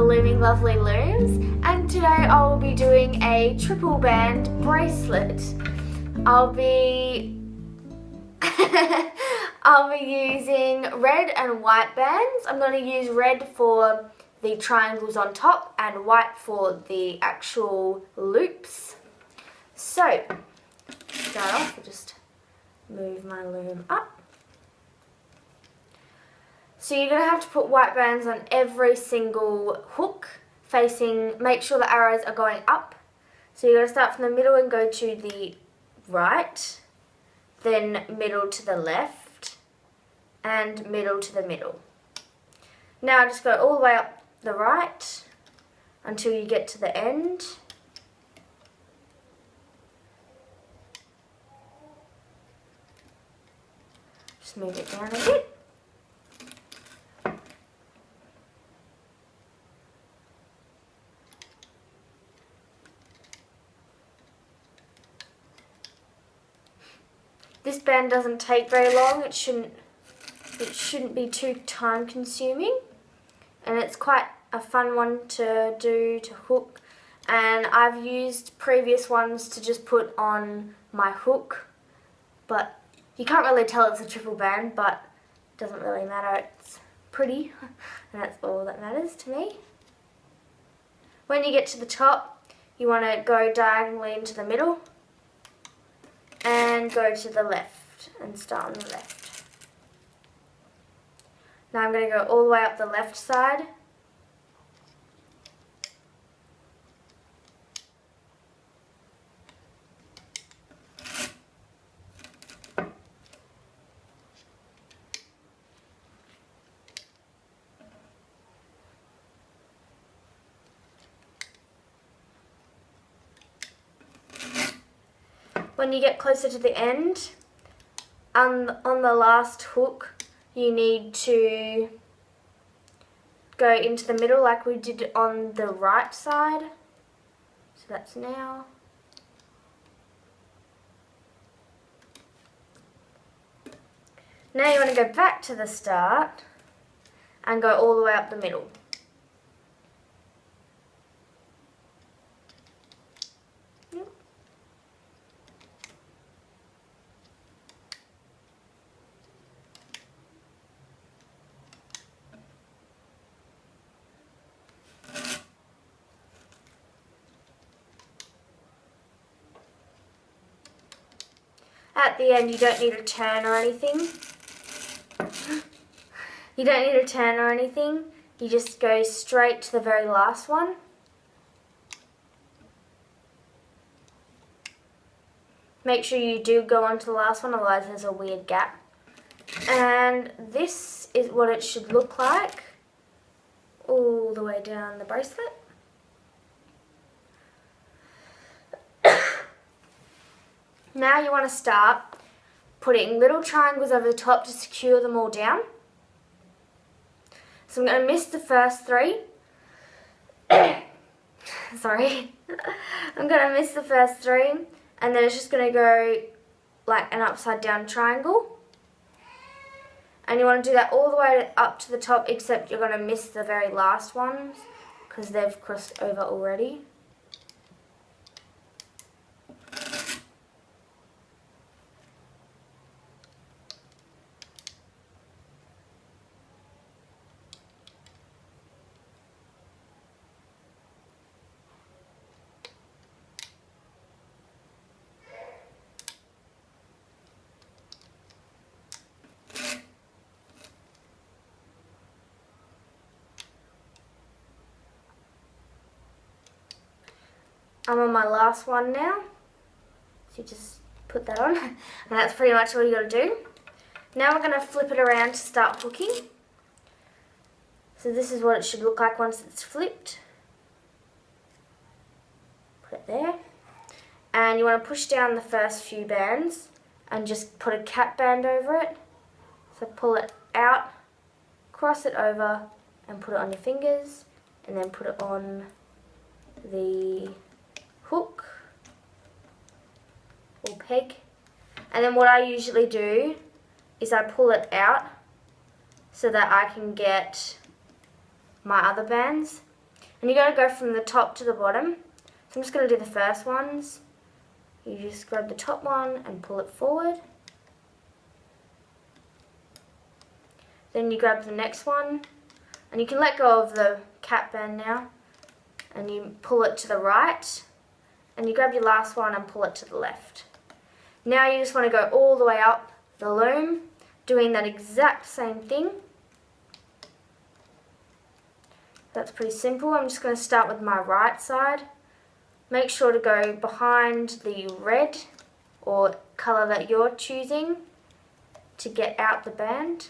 Blooming Lovely Looms, and today I will be doing a triple band bracelet. I'll be using red and white bands. I'm going to use red for the triangles on top and white for the actual loops. So, to start off, I'll just move my loom up. So you're going to have to put white bands on every single hook facing, make sure the arrows are going up. So you're going to start from the middle and go to the right, then middle to the left, and middle to the middle. Now just go all the way up the right until you get to the end. Just move it down a bit. This band doesn't take very long. It shouldn't be too time consuming, and it's quite a fun one to do to hook. And I've used previous ones to just put on my hook, but you can't really tell it's a triple band, but it doesn't really matter. It's pretty, and that's all that matters to me. When you get to the top, you want to go diagonally into the middle and go to the left and start on the left. Now I'm going to go all the way up the left side. When you get closer to the end, on the last hook, you need to go into the middle like we did on the right side. So that's now. Now you want to go back to the start and go all the way up the middle. At the end, you don't need to turn or anything. You don't need to turn or anything. You just go straight to the very last one. Make sure you do go on to the last one, otherwise there's a weird gap. And this is what it should look like all the way down the bracelet. Now you want to start putting little triangles over the top to secure them all down. So I'm going to miss the first three. Sorry. I'm going to miss the first three, and then it's just going to go like an upside down triangle. And you want to do that all the way up to the top, except you're going to miss the very last ones because they've crossed over already. I'm on my last one now, so you just put that on, and that's pretty much all you got to do. Now we're going to flip it around to start hooking. So this is what it should look like once it's flipped. Put it there. And you want to push down the first few bands and just put a cap band over it. So pull it out, cross it over, and put it on your fingers, and then put it on the hook or peg. And then what I usually do is I pull it out so that I can get my other bands. And you got to go from the top to the bottom. So I'm just going to do the first ones. You just grab the top one and pull it forward. Then you grab the next one, and you can let go of the cap band now, and you pull it to the right, and you grab your last one and pull it to the left. Now you just want to go all the way up the loom, doing that exact same thing. That's pretty simple. I'm just going to start with my right side. Make sure to go behind the red or colour that you're choosing to get out the band.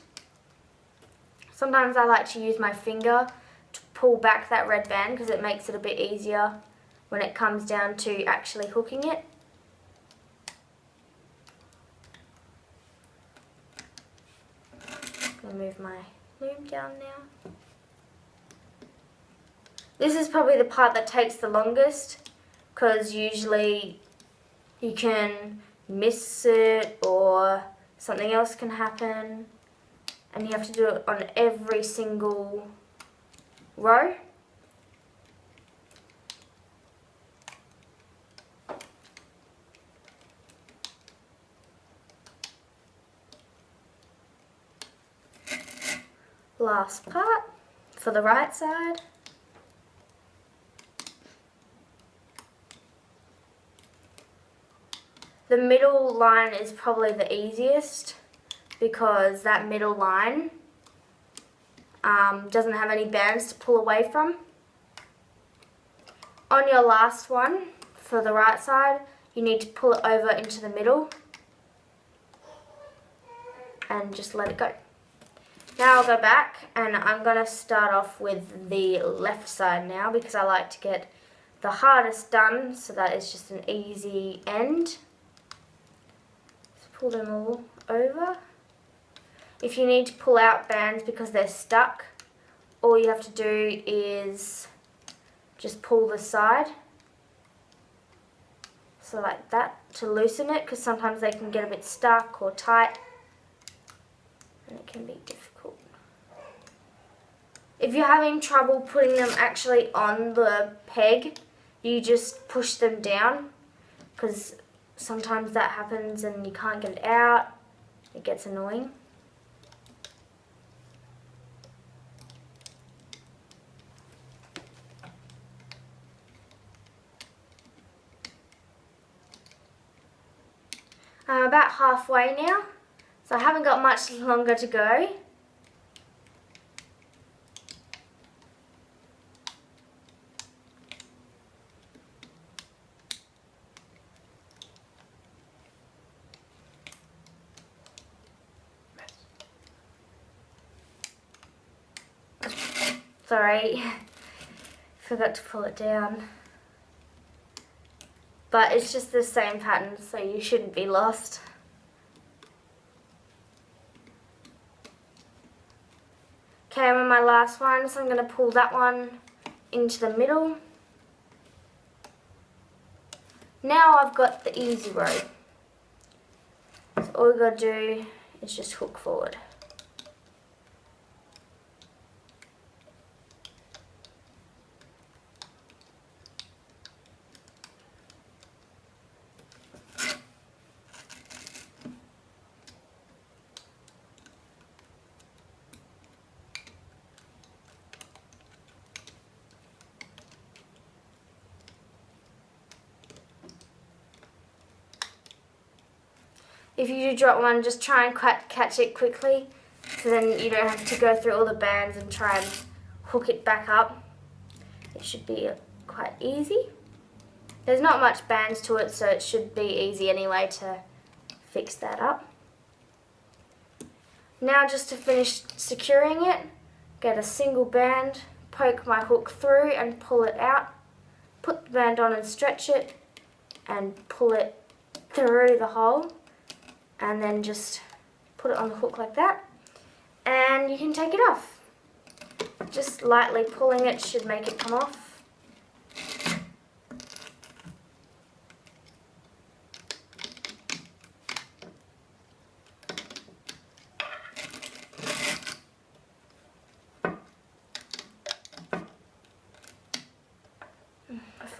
Sometimes I like to use my finger to pull back that red band because it makes it a bit easier when it comes down to actually hooking it. I'm going to move my loom down now. This is probably the part that takes the longest because usually you can miss it or something else can happen. And you have to do it on every single row. Last part for the right side. The middle line is probably the easiest, because that middle line doesn't have any bands to pull away from. On your last one, for the right side, you need to pull it over into the middle and just let it go. Now I'll go back and I'm going to start off with the left side now because I like to get the hardest done so that it's just an easy end. Just pull them all over. If you need to pull out bands because they're stuck, all you have to do is just pull the side. So like that to loosen it, because sometimes they can get a bit stuck or tight and it can be difficult. If you're having trouble putting them actually on the peg, you just push them down, because sometimes that happens and you can't get it out. It gets annoying. I'm about halfway now, so I haven't got much longer to go. Sorry, forgot to pull it down. But it's just the same pattern, so you shouldn't be lost. Okay, I'm on my last one, so I'm going to pull that one into the middle. Now I've got the easy row. So all we've got to do is just hook forward. If you do drop one, just try and catch it quickly, so then you don't have to go through all the bands and try and hook it back up. It should be quite easy. There's not much bands to it, so it should be easy anyway to fix that up. Now just to finish securing it, get a single band, poke my hook through and pull it out, put the band on and stretch it, and pull it through the hole. And then just put it on the hook like that, and you can take it off. Just lightly pulling it should make it come off.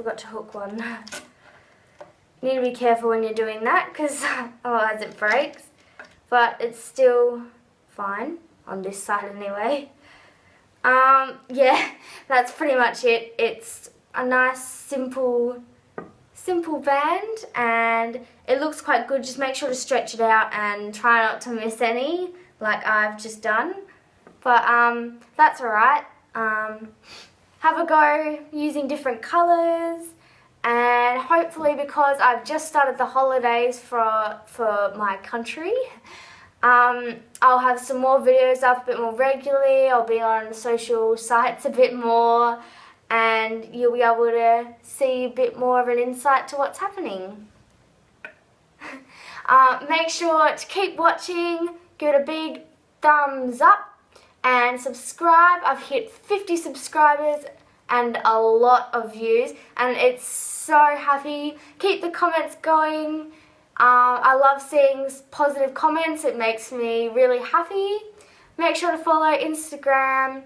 forgot to hook one. You need to be careful when you're doing that because otherwise it breaks. But it's still fine on this side anyway. Yeah, that's pretty much it. It's a nice simple band and it looks quite good. Just make sure to stretch it out and try not to miss any like I've just done. But that's alright. Have a go using different colours, and hopefully, because I've just started the holidays for my country, I'll have some more videos up a bit more regularly. I'll be on social sites a bit more, and you'll be able to see a bit more of an insight to what's happening. Make sure to keep watching, give it a big thumbs up and subscribe. I've hit 50 subscribers and a lot of views and it's so happy. Keep the comments going. I love seeing positive comments. It makes me really happy. Make sure to follow Instagram,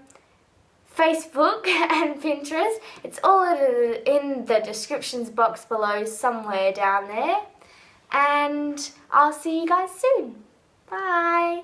Facebook and Pinterest. It's all in the descriptions box below somewhere down there. And I'll see you guys soon. Bye.